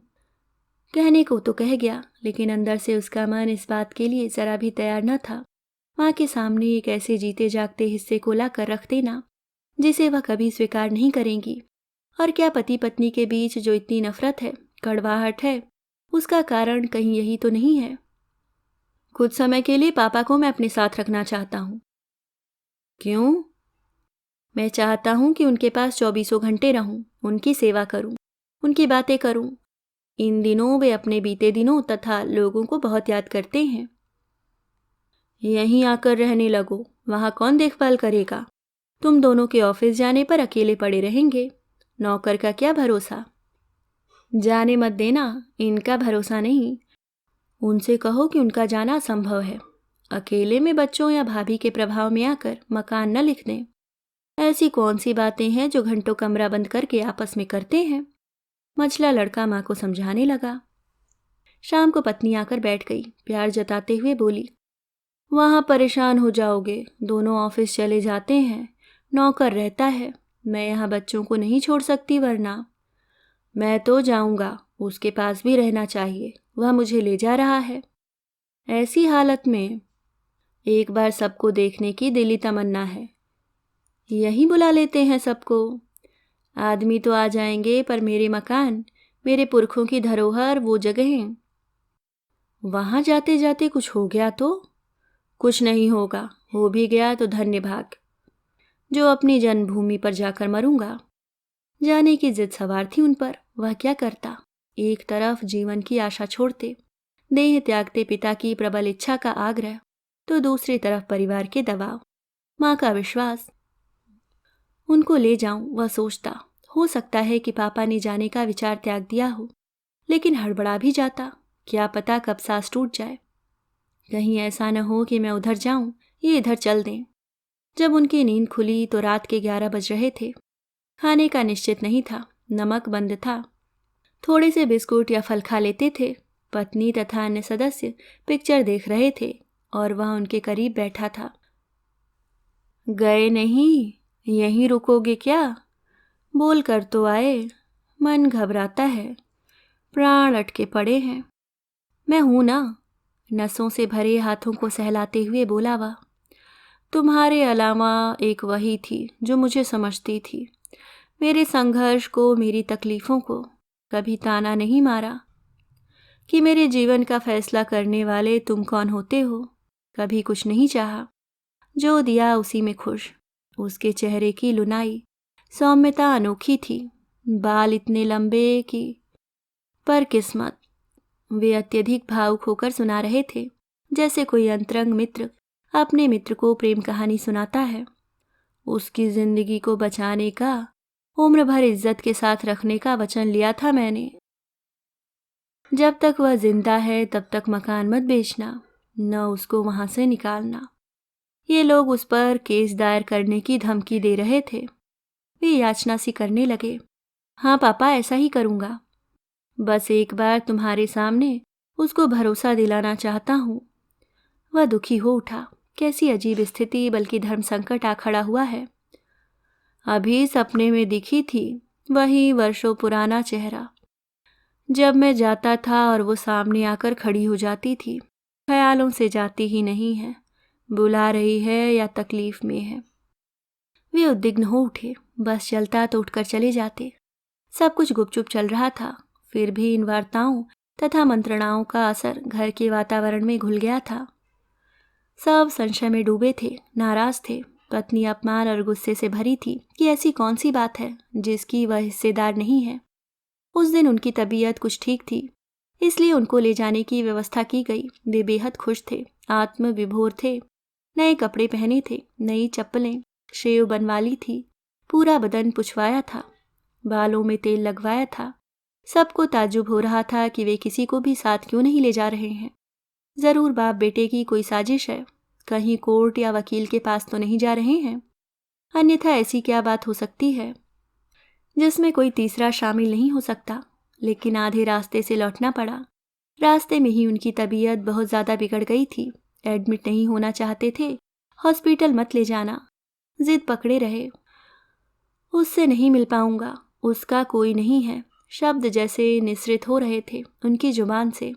कहने को तो कह गया, लेकिन अंदर से उसका मन इस बात के लिए जरा भी तैयार न था। माँ के सामने एक ऐसे जीते जागते हिस्से को ला कर रख देना जिसे वह कभी स्वीकार नहीं करेंगी। और क्या पति पत्नी के बीच जो इतनी नफरत है, कड़वाहट है, उसका कारण कहीं यही तो नहीं है? कुछ समय के लिए पापा को मैं अपने साथ रखना चाहता हूँ। क्यों? मैं चाहता हूँ कि उनके पास 24 घंटे रहूं, उनकी सेवा करूं, उनकी बातें करूं। इन दिनों वे अपने बीते दिनों तथा लोगों को बहुत याद करते हैं। यहीं आकर रहने लगो, वहाँ कौन देखभाल करेगा? तुम दोनों के ऑफिस जाने पर अकेले पड़े रहेंगे। नौकर का क्या भरोसा? जाने मत देना, इनका भरोसा नहीं। उनसे कहो कि उनका जाना असंभव है। अकेले में बच्चों या भाभी के प्रभाव में आकर मकान न लिख दें। ऐसी कौन सी बातें हैं जो घंटों कमरा बंद करके आपस में करते हैं? मझला लड़का माँ को समझाने लगा। शाम को पत्नी आकर बैठ गई, प्यार जताते हुए बोली, वहाँ परेशान हो जाओगे, दोनों ऑफिस चले जाते हैं, नौकर रहता है, मैं यहाँ बच्चों को नहीं छोड़ सकती वरना। मैं तो जाऊँगा, उसके पास भी रहना चाहिए, वह मुझे ले जा रहा है। ऐसी हालत में एक बार सबको देखने की दिली तमन्ना है, यही बुला लेते हैं सबको। आदमी तो आ जाएंगे पर मेरे मकान, मेरे पुरखों की धरोहर, वो जगहें, वहां जाते जाते कुछ हो गया तो? कुछ नहीं होगा, हो भी गया तो धन्य भाग, जो अपनी जन्मभूमि पर जाकर मरूंगा। जाने की जिद सवार थी उन पर, वह क्या करता। एक तरफ जीवन की आशा छोड़ते, देह त्यागते पिता की प्रबल इच्छा का आग्रह, तो दूसरी तरफ परिवार के दबाव, माँ का विश्वास। उनको ले जाऊं, वह सोचता। हो सकता है कि पापा ने जाने का विचार त्याग दिया हो, लेकिन हड़बड़ा भी जाता, क्या पता कब सांस टूट जाए। कहीं ऐसा न हो कि मैं उधर जाऊं, ये इधर चल दें। जब उनकी नींद खुली तो रात के 11 बज रहे थे। खाने का निश्चित नहीं था, नमक बंद था। थोड़े से बिस्कुट या फल खा लेते थे। पत्नी तथा अन्य सदस्य पिक्चर देख रहे थे और वह उनके करीब बैठा था। गए नहीं, यहीं रुकोगे क्या? बोल कर तो आए, मन घबराता है, प्राण अटके पड़े हैं। मैं हूं ना, नसों से भरे हाथों को सहलाते हुए बोला वह। तुम्हारे अलावा एक वही थी जो मुझे समझती थी, मेरे संघर्ष को, मेरी तकलीफों को कभी ताना नहीं मारा कि मेरे जीवन का फैसला करने वाले तुम कौन होते हो। कभी कुछ नहीं चाहा, जो दिया उसी में खुश। उसके चेहरे की लुनाई, सौम्यता अनोखी थी, बाल इतने लंबे कि, पर किस्मत। वे अत्यधिक भावुक होकर सुना रहे थे, जैसे कोई अंतरंग मित्र अपने मित्र को प्रेम कहानी सुनाता है। उसकी जिंदगी को बचाने का, उम्र भर इज्जत के साथ रखने का वचन लिया था मैंने। जब तक वह जिंदा है तब तक मकान मत बेचना, न उसको वहां से निकालना। ये लोग उस पर केस दायर करने की धमकी दे रहे थे। वे याचना सी करने लगे। हाँ पापा, ऐसा ही करूँगा। बस एक बार तुम्हारे सामने उसको भरोसा दिलाना चाहता हूँ। वह दुखी हो उठा। कैसी अजीब स्थिति, बल्कि धर्म संकट आ खड़ा हुआ है। अभी सपने में दिखी थी वही वर्षों पुराना चेहरा, जब मैं जाता था और वो सामने आकर खड़ी हो जाती थी। ख्यालों से जाती ही नहीं है, बुला रही है या तकलीफ में है। वे उद्विग्न हो उठे। बस चलता तो उठकर चले जाते। सब कुछ गुपचुप चल रहा था, फिर भी इन वार्ताओं तथा मंत्रणाओं का असर घर के वातावरण में घुल गया था। सब संशय में डूबे थे, नाराज थे। पत्नी अपमान और गुस्से से भरी थी कि ऐसी कौन सी बात है जिसकी वह हिस्सेदार नहीं है। उस दिन उनकी तबीयत कुछ ठीक थी, इसलिए उनको ले जाने की व्यवस्था की गई। वे बेहद खुश थे, आत्मविभोर थे। नए कपड़े पहने थे, नई चप्पलें, शेव बनवा ली थी, पूरा बदन पुछवाया था, बालों में तेल लगवाया था। सबको ताज्जुब हो रहा था कि वे किसी को भी साथ क्यों नहीं ले जा रहे हैं। जरूर बाप बेटे की कोई साजिश है, कहीं कोर्ट या वकील के पास तो नहीं जा रहे हैं। अन्यथा ऐसी क्या बात हो सकती है जिसमें कोई तीसरा शामिल नहीं हो सकता। लेकिन आधे रास्ते से लौटना पड़ा। रास्ते में ही उनकी तबीयत बहुत ज़्यादा बिगड़ गई थी। एडमिट नहीं होना चाहते थे, हॉस्पिटल मत ले जाना, जिद पकड़े रहे। उससे नहीं मिल पाऊंगा, उसका कोई नहीं है, शब्द जैसे निसृत हो रहे थे उनकी जुबान से।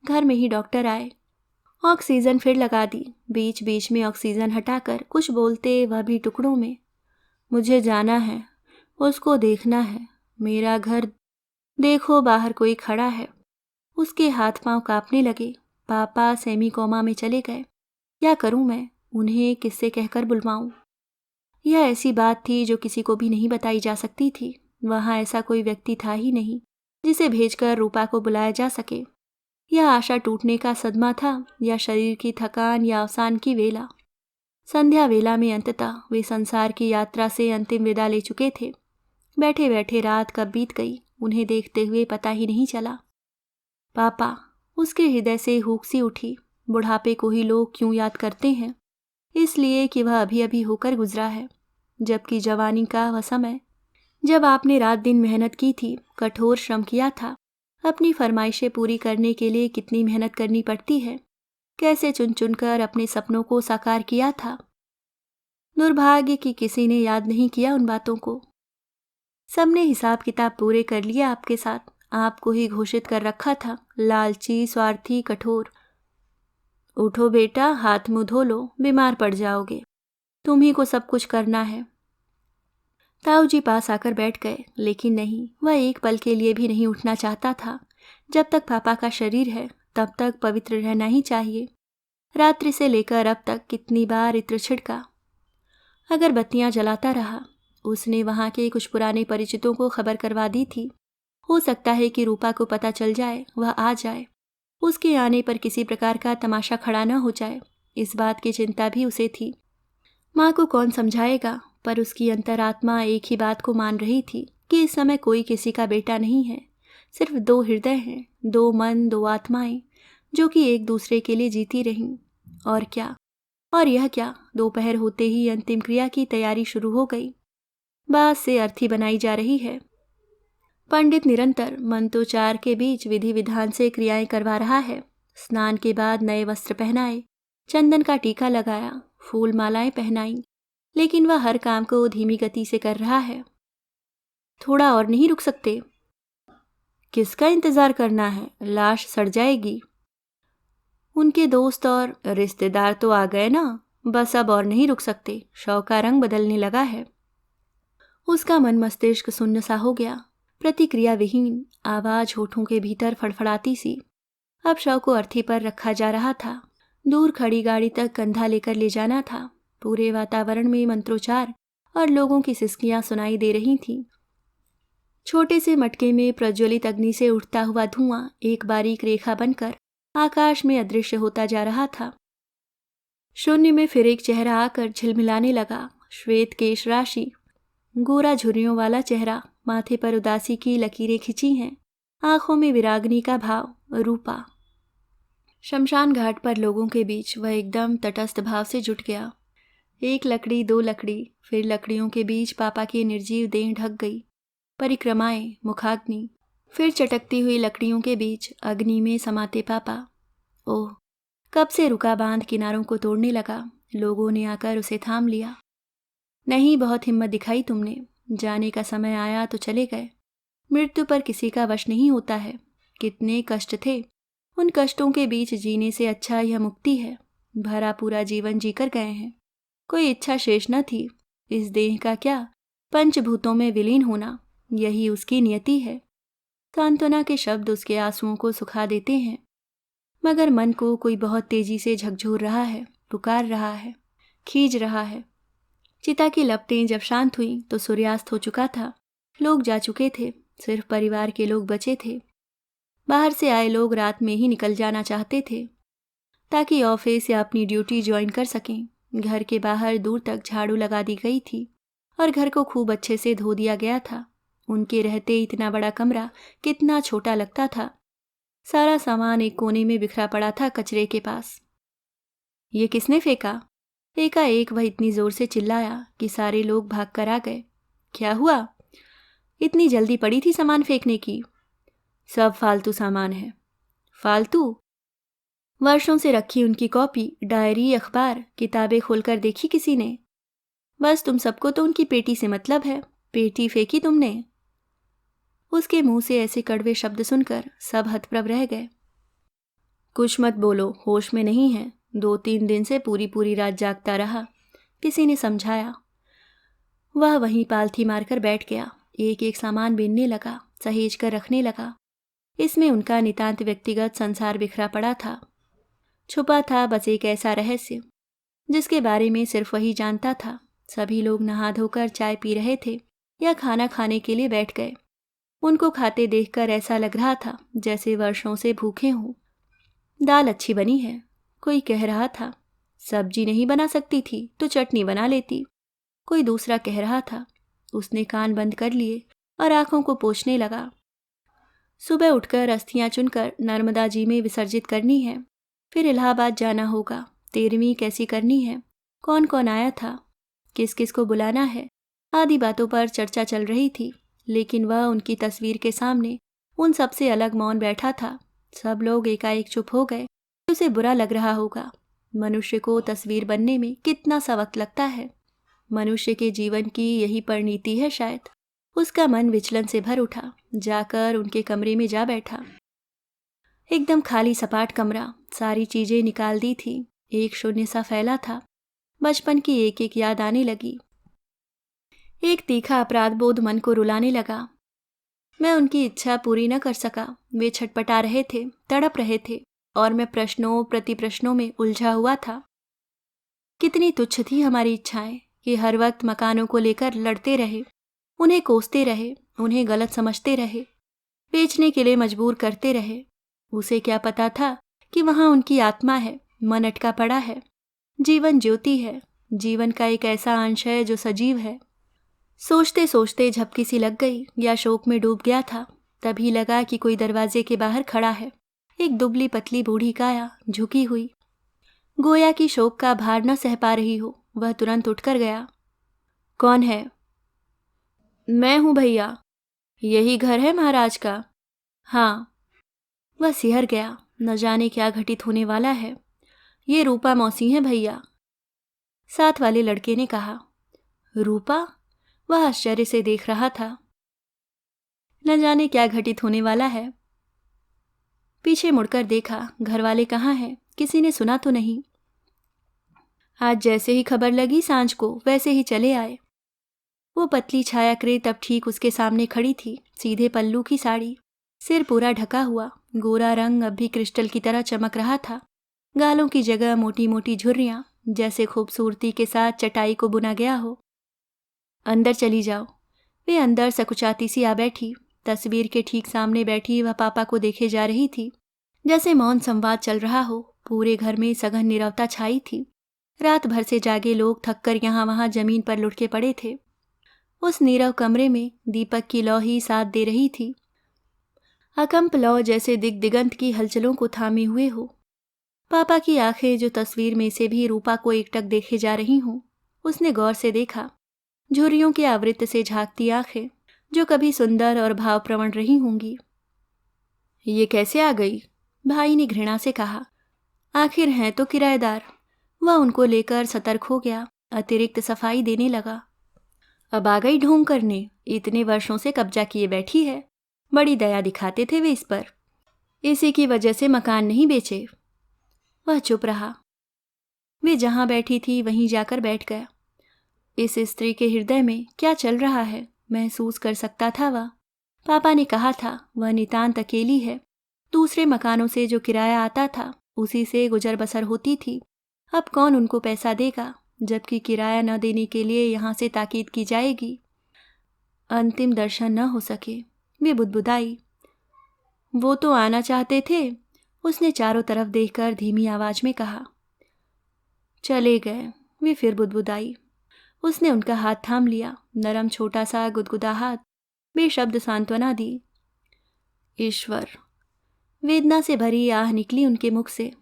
घर में ही डॉक्टर आए, ऑक्सीजन फिर लगा दी। बीच बीच में ऑक्सीजन हटाकर कुछ बोलते, वह भी टुकड़ों में। मुझे जाना है, उसको देखना है, मेरा घर देखो, बाहर कोई खड़ा है। उसके हाथ पांव कांपने लगे। पापा सेमी कोमा में चले गए। क्या करूं मैं, उन्हें किससे कहकर बुलवाऊं? यह ऐसी बात थी जो किसी को भी नहीं बताई जा सकती थी। वहां ऐसा कोई व्यक्ति था ही नहीं जिसे भेजकर रूपा को बुलाया जा सके। यह आशा टूटने का सदमा था, या शरीर की थकान, या अवसान की वेला। संध्या वेला में अंततः वे संसार की यात्रा से अंतिम विदा ले चुके थे। बैठे बैठे रात कब बीत गई उन्हें देखते हुए पता ही नहीं चला। पापा, उसके हृदय से हुक सी उठी। बुढ़ापे को ही लोग क्यों याद करते हैं? इसलिए कि वह अभी अभी होकर गुजरा है, जबकि जवानी का वह समय जब आपने रात दिन मेहनत की थी, कठोर श्रम किया था, अपनी फरमाइशें पूरी करने के लिए कितनी मेहनत करनी पड़ती है, कैसे चुन चुन कर अपने सपनों को साकार किया था। दुर्भाग्य कि किसी ने याद नहीं किया उन बातों को। सबने हिसाब किताब पूरे कर लिया आपके साथ, आपको ही घोषित कर रखा था लालची, स्वार्थी, कठोर। उठो बेटा, हाथ मुंह धो लो, बीमार पड़ जाओगे, तुम्ही को सब कुछ करना है। ताऊ जी पास आकर बैठ गए, लेकिन नहीं, वह एक पल के लिए भी नहीं उठना चाहता था। जब तक पापा का शरीर है तब तक पवित्र रहना ही चाहिए। रात्रि से लेकर अब तक कितनी बार इत्र छिड़का, अगर बत्तियां जलाता रहा। उसने वहां के कुछ पुराने परिचितों को खबर करवा दी थी। हो सकता है कि रूपा को पता चल जाए, वह आ जाए, उसके आने पर किसी प्रकार का तमाशा खड़ा न हो जाए। इस बात की चिंता भी उसे थी। माँ को कौन समझाएगा, पर उसकी अंतरात्मा एक ही बात को मान रही थी कि इस समय कोई किसी का बेटा नहीं है। सिर्फ दो हृदय हैं, दो मन, दो आत्माएं, जो कि एक दूसरे के लिए जीती रहीं। और क्या, और यह क्या, दोपहर होते ही अंतिम क्रिया की तैयारी शुरू हो गई। बाँस से अर्थी बनाई जा रही है। पंडित निरंतर मंत्रोच्चार के बीच विधि विधान से क्रियाएं करवा रहा है। स्नान के बाद नए वस्त्र पहनाए, चंदन का टीका लगाया, फूल मालाएं पहनाई, लेकिन वह हर काम को धीमी गति से कर रहा है। थोड़ा और नहीं रुक सकते? किसका इंतजार करना है, लाश सड़ जाएगी। उनके दोस्त और रिश्तेदार तो आ गए ना, बस अब और नहीं रुक सकते, शव का रंग बदलने लगा है। उसका मन मस्तिष्क सुन्न सा हो गया, प्रतिक्रिया विहीन, आवाज होठों के भीतर फड़फड़ाती सी। अब शव को अर्थी पर रखा जा रहा था, दूर खड़ी गाड़ी तक कंधा लेकर ले जाना था। पूरे वातावरण में मंत्रोच्चार और लोगों की सिसकियां सुनाई दे रही थीं। छोटे से मटके में प्रज्वलित अग्नि से उठता हुआ धुआं एक बारीक रेखा बनकर आकाश में अदृश्य होता जा रहा था। शून्य में फिर एक चेहरा आकर झिलमिलाने लगा, श्वेत केश राशि, गोरा झुर्रियों वाला चेहरा, माथे पर उदासी की लकीरें खिंची हैं, आंखों में विरागनी का भाव, रूपा। शमशान घाट पर लोगों के बीच वह एकदम तटस्थ भाव से जुट गया। एक लकड़ी, दो लकड़ी, फिर लकड़ियों के बीच पापा की निर्जीव देह ढक गई। परिक्रमाएं, मुखाग्नि, फिर चटकती हुई लकड़ियों के बीच अग्नि में समाते पापा। ओह, कब से रुका बांध किनारों को तोड़ने लगा। लोगों ने आकर उसे थाम लिया। नहीं, बहुत हिम्मत दिखाई तुमने, जाने का समय आया तो चले गए। मृत्यु पर किसी का वश नहीं होता है। कितने कष्ट थे, उन कष्टों के बीच जीने से अच्छा यह मुक्ति है। भरा पूरा जीवन जीकर गए हैं, कोई इच्छा शेष न थी। इस देह का क्या, पंचभूतों में विलीन होना, यही उसकी नियति है। सांत्वना के शब्द उसके आंसुओं को सुखा देते हैं, मगर मन को कोई बहुत तेजी से झकझोर रहा है, पुकार रहा है, खींच रहा है। चिता की लपटें जब शांत हुई तो सूर्यास्त हो चुका था। लोग जा चुके थे, सिर्फ परिवार के लोग बचे थे। बाहर से आए लोग रात में ही निकल जाना चाहते थे, ताकि ऑफिस या अपनी ड्यूटी ज्वाइन कर सकें। घर के बाहर दूर तक झाड़ू लगा दी गई थी और घर को खूब अच्छे से धो दिया गया था। उनके रहते इतना बड़ा कमरा कितना छोटा लगता था। सारा सामान एक कोने में बिखरा पड़ा था कचरे के पास। ये किसने फेंका? एकाएक वह इतनी जोर से चिल्लाया कि सारे लोग भाग कर आ गए। क्या हुआ? इतनी जल्दी पड़ी थी सामान फेंकने की? सब फालतू सामान है। फालतू? वर्षों से रखी उनकी कॉपी, डायरी, अखबार, किताबें खोलकर देखी किसी ने? बस तुम सबको तो उनकी पेटी से मतलब है। पेटी फेंकी तुमने? उसके मुंह से ऐसे कड़वे शब्द सुनकर सब हतप्रभ रह गए। कुछ मत बोलो, होश में नहीं है। 2-3 दिन से पूरी पूरी रात जागता रहा, किसी ने समझाया। वह वहीं पालथी मारकर बैठ गया। एक एक सामान बीनने लगा, सहेज कर रखने लगा। इसमें उनका नितांत व्यक्तिगत संसार बिखरा पड़ा था। छुपा था बस एक ऐसा रहस्य जिसके बारे में सिर्फ वही जानता था। सभी लोग नहा धोकर चाय पी रहे थे या खाना खाने के लिए बैठ गए। उनको खाते देखकर ऐसा लग रहा था जैसे वर्षों से भूखे हों। दाल अच्छी बनी है, कोई कह रहा था। सब्जी नहीं बना सकती थी तो चटनी बना लेती, कोई दूसरा कह रहा था। उसने कान बंद कर लिए और आंखों को पोंछने लगा। सुबह उठकर अस्थियां चुनकर नर्मदा जी में विसर्जित करनी है, फिर इलाहाबाद जाना होगा। 13वीं कैसी करनी है, कौन कौन आया था, किस किस को बुलाना है, आदि बातों पर चर्चा चल रही थी। लेकिन वह उनकी तस्वीर के सामने उन सबसे अलग मौन बैठा था। सब लोग एकाएक चुप हो गए। उसे बुरा लग रहा होगा। मनुष्य को तस्वीर बनने में कितना सा वक्त लगता है। मनुष्य के जीवन की यही परिणति है शायद। उसका मन विचलन से भर उठा। जाकर उनके कमरे में जा बैठा। एकदम खाली सपाट कमरा, सारी चीजें निकाल दी थी। एक शून्य सा फैला था। बचपन की एक एक याद आने लगी। एक तीखा अपराध बोध मन को रुलाने लगा। मैं उनकी इच्छा पूरी न कर सका। वे छटपटा रहे थे, तड़प रहे थे, और मैं प्रश्नों प्रतिप्रश्नों में उलझा हुआ था। कितनी तुच्छ थी हमारी इच्छाएं कि हर वक्त मकानों को लेकर लड़ते रहे, उन्हें कोसते रहे, उन्हें गलत समझते रहे, बेचने के लिए मजबूर करते रहे। उसे क्या पता था कि वहां उनकी आत्मा है, मन अटका पड़ा है। जीवन ज्योति है, जीवन का एक ऐसा अंश है जो सजीव है। सोचते सोचते झपकी सी लग गई या शोक में डूब गया था। तभी लगा कि कोई दरवाजे के बाहर खड़ा है। एक दुबली पतली बूढ़ी काया, झुकी हुई, गोया कि शोक का भार न सह पा रही हो। वह तुरंत उठकर गया। कौन है? मैं हूं भैया। यही घर है महाराज का? हाँ। वह सिहर गया। न जाने क्या घटित होने वाला है। ये रूपा मौसी है भैया। साथ वाले लड़के ने कहा। रूपा? वह आश्चर्य से देख रहा था। न जाने क्या घटित होने वाला है। पीछे मुड़कर देखा, घर वाले कहाँ हैं? किसी ने सुना तो नहीं। आज जैसे ही खबर लगी सांझ को, वैसे ही चले आए। वो पतली छायाकृत अब ठीक उसके सामने खड़ी थी। सीधे पल्लू की साड़ी, सिर पूरा ढका हुआ, गोरा रंग अब भी क्रिस्टल की तरह चमक रहा था। गालों की जगह मोटी मोटी झुर्रियां, जैसे खूबसूरती के साथ चटाई को बुना गया हो। अंदर चली जाओ। वे अंदर सकुचाती सी आ बैठी। तस्वीर के ठीक सामने बैठी वह पापा को देखे जा रही थी। जैसे मौन संवाद चल रहा हो। पूरे घर में सघन नीरवता छाई थी। रात भर से जागे लोग थककर यहाँ वहाँ जमीन पर लुढ़के पड़े थे। उस नीरव कमरे में दीपक की लौ ही साथ दे रही थी। अकंप लौ जैसे दिग दिगंत की हलचलों को थामे हुए हो। पापा की आंखें जो तस्वीर में से भी रूपा को एकटक देखे जा रही हों, उसने गौर से देखा। झुर्रियों के आवृत्त से झांकती आंखें जो कभी सुंदर और भावप्रवण रही होंगी। ये कैसे आ गई? भाई ने घृणा से कहा। आखिर हैं तो किराएदार। वह उनको लेकर सतर्क हो गया। अतिरिक्त सफाई देने लगा। अब आ गई ढोंग करने। इतने वर्षों से कब्जा किए बैठी है। बड़ी दया दिखाते थे वे इस पर। इसी की वजह से मकान नहीं बेचे। वह चुप रहा। वे जहां बैठी थी वहीं जाकर बैठ गया। इस स्त्री के हृदय में क्या चल रहा है महसूस कर सकता था वह। पापा ने कहा था वह नितांत अकेली है। दूसरे मकानों से जो किराया आता था उसी से गुजर बसर होती थी। अब कौन उनको पैसा देगा, जबकि किराया न देने के लिए यहाँ से ताकीद की जाएगी। अंतिम दर्शन न हो सके। वे बुदबुदाई। वो तो आना चाहते थे। उसने चारों तरफ देखकर धीमी आवाज में कहा। चले गए। वे फिर बुदबुदाई। उसने उनका हाथ थाम लिया, नरम छोटा सा गुदगुदा हाथ। बेशब्द सांत्वना दी। ईश्वर! वेदना से भरी आह निकली उनके मुख से।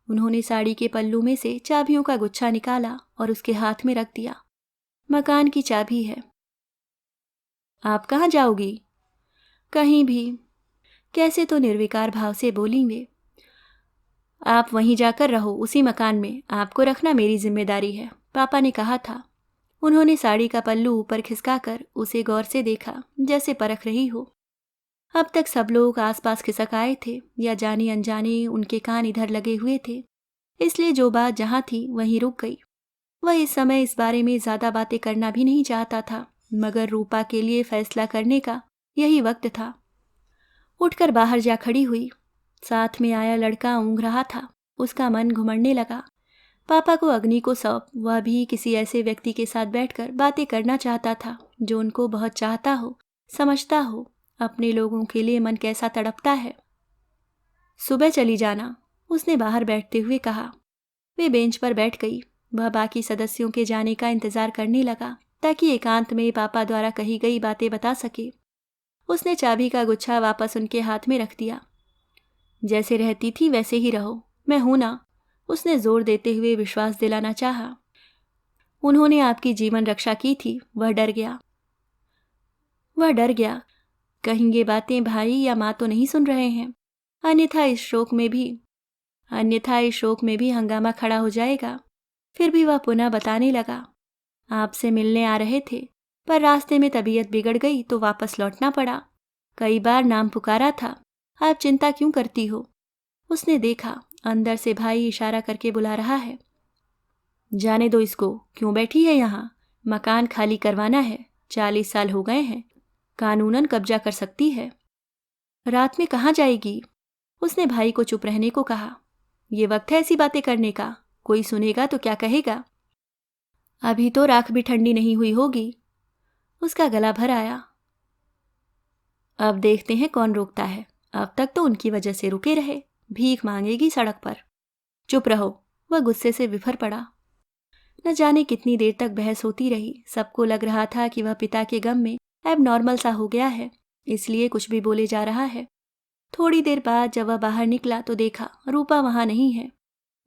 उन्होंने साड़ी के पल्लू में से चाबियों का गुच्छा निकाला और उसके हाथ में रख दिया। मकान की चाबी है। आप कहाँ जाओगी? कहीं भी। कैसे तो निर्विकार भाव से बोली वे। आप वहीं जाकर रहो, उसी मकान में। आपको रखना मेरी जिम्मेदारी है, पापा ने कहा था। उन्होंने साड़ी का पल्लू ऊपर खिसकाकर उसे गौर से देखा, जैसे परख रही हो। अब तक सब लोग आसपास खिसक आए थे या जाने अनजाने उनके कान इधर लगे हुए थे, इसलिए जो बात जहां थी वहीं रुक गई। वह इस समय इस बारे में ज्यादा बातें करना भी नहीं चाहता था, मगर रूपा के लिए फैसला करने का यही वक्त था। उठकर बाहर जा खड़ी हुई। साथ में आया लड़का ऊँघ रहा था। उसका मन घुमड़ने लगा। पापा को अग्नि को सौंप वह भी किसी ऐसे व्यक्ति के साथ बैठकर बातें करना चाहता था जो उनको बहुत चाहता हो, समझता हो अपने लोगों के लिए मन कैसा तड़पता है। सुबह चली जाना, उसने बाहर बैठते हुए कहा। वे बेंच पर बैठ गई। वह बाकी सदस्यों के जाने का इंतजार करने लगा ताकि एकांत में पापा द्वारा कही गई बातें बता सके। उसने चाबी का गुच्छा वापस उनके हाथ में रख दिया। जैसे रहती थी वैसे ही रहो, मैं हूं ना, उसने जोर देते हुए विश्वास दिलाना चाहा। उन्होंने आपकी जीवन रक्षा की थी, वह डर गया। वह डर गया, कहीं ये बातें भाई या माँ तो नहीं सुन रहे हैं, अन्यथा इस शोक में भी हंगामा खड़ा हो जाएगा। फिर भी वह पुनः बताने लगा, आपसे मिलने आ रहे थे, पर रास्ते में तबीयत बिगड़ गई तो वापस लौटना पड़ा। कई बार नाम पुकारा था, आप चिंता क्यों करती हो? उसने देखा, अंदर से भाई इशारा करके बुला रहा है। जाने दो इसको, क्यों बैठी है यहाँ? मकान खाली करवाना है, 40 साल हो गए हैं, कानूनन कब्जा कर सकती है। रात में कहाँ जाएगी? उसने भाई को चुप रहने को कहा। ये वक्त है ऐसी बातें करने का, कोई सुनेगा तो क्या कहेगा? अभी तो राख भी ठंडी नहीं हुई होगी। उसका गला भर आया। अब देखते हैं कौन रोकता है, अब तक तो उनकी वजह से रुके रहे, भीख मांगेगी सड़क पर। चुप रहो, वह गुस्से से विफर पड़ा। न जाने कितनी देर तक बहस होती रही। सबको लग रहा था कि वह पिता के गम में अब नॉर्मल सा हो गया है, इसलिए कुछ भी बोले जा रहा है। थोड़ी देर बाद जब वह बाहर निकला तो देखा रूपा वहां नहीं है।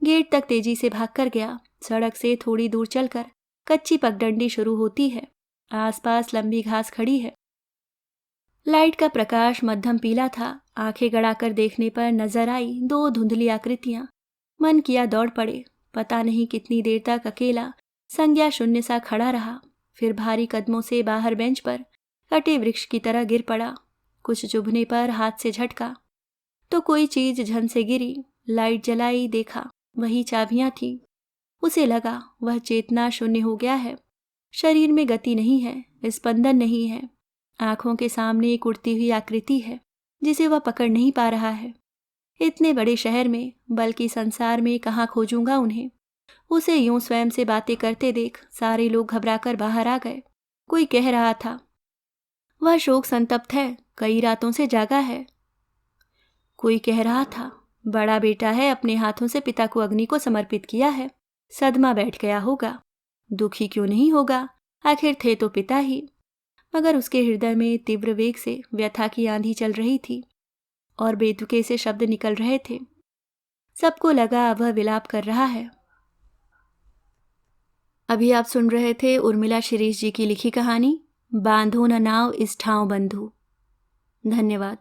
गेट तक तेजी से भागकर गया। सड़क से थोड़ी दूर चलकर कच्ची पगडंडी शुरू होती है। आसपास लंबी घास खड़ी है। लाइट का प्रकाश मध्यम पीला था। आंखें गड़ाकर देखने पर नजर आई 2 धुंधली आकृतियां। मन किया दौड़ पड़े। पता नहीं कितनी देर तक अकेला संज्ञा शून्य सा खड़ा रहा, फिर भारी कदमों से बाहर बेंच पर कटे वृक्ष की तरह गिर पड़ा। कुछ चुभने पर हाथ से झटका तो कोई चीज झन से गिरी। लाइट जलाई, देखा वही चाबियां थी। उसे लगा वह चेतना शून्य हो गया है। शरीर में गति नहीं है, स्पंदन नहीं है। आंखों के सामने एक उड़ती हुई आकृति है जिसे वह पकड़ नहीं पा रहा है। इतने बड़े शहर में, बल्कि संसार में कहाँ खोजूंगा उन्हें? उसे यूं स्वयं से बातें करते देख सारे लोग घबराकर बाहर आ गए। कोई कह रहा था, वह शोक संतप्त है, कई रातों से जागा है। कोई कह रहा था, बड़ा बेटा है, अपने हाथों से पिता को अग्नि को समर्पित किया है, सदमा बैठ गया होगा। दुखी क्यों नहीं होगा, आखिर थे तो पिता ही। मगर उसके हृदय में तीव्र वेग से व्यथा की आंधी चल रही थी और बेतुके से शब्द निकल रहे थे। सबको लगा वह विलाप कर रहा है। अभी आप सुन रहे थे उर्मिला शिरीष जी की लिखी कहानी बांधो न नाव इस ठाव बंधु। धन्यवाद।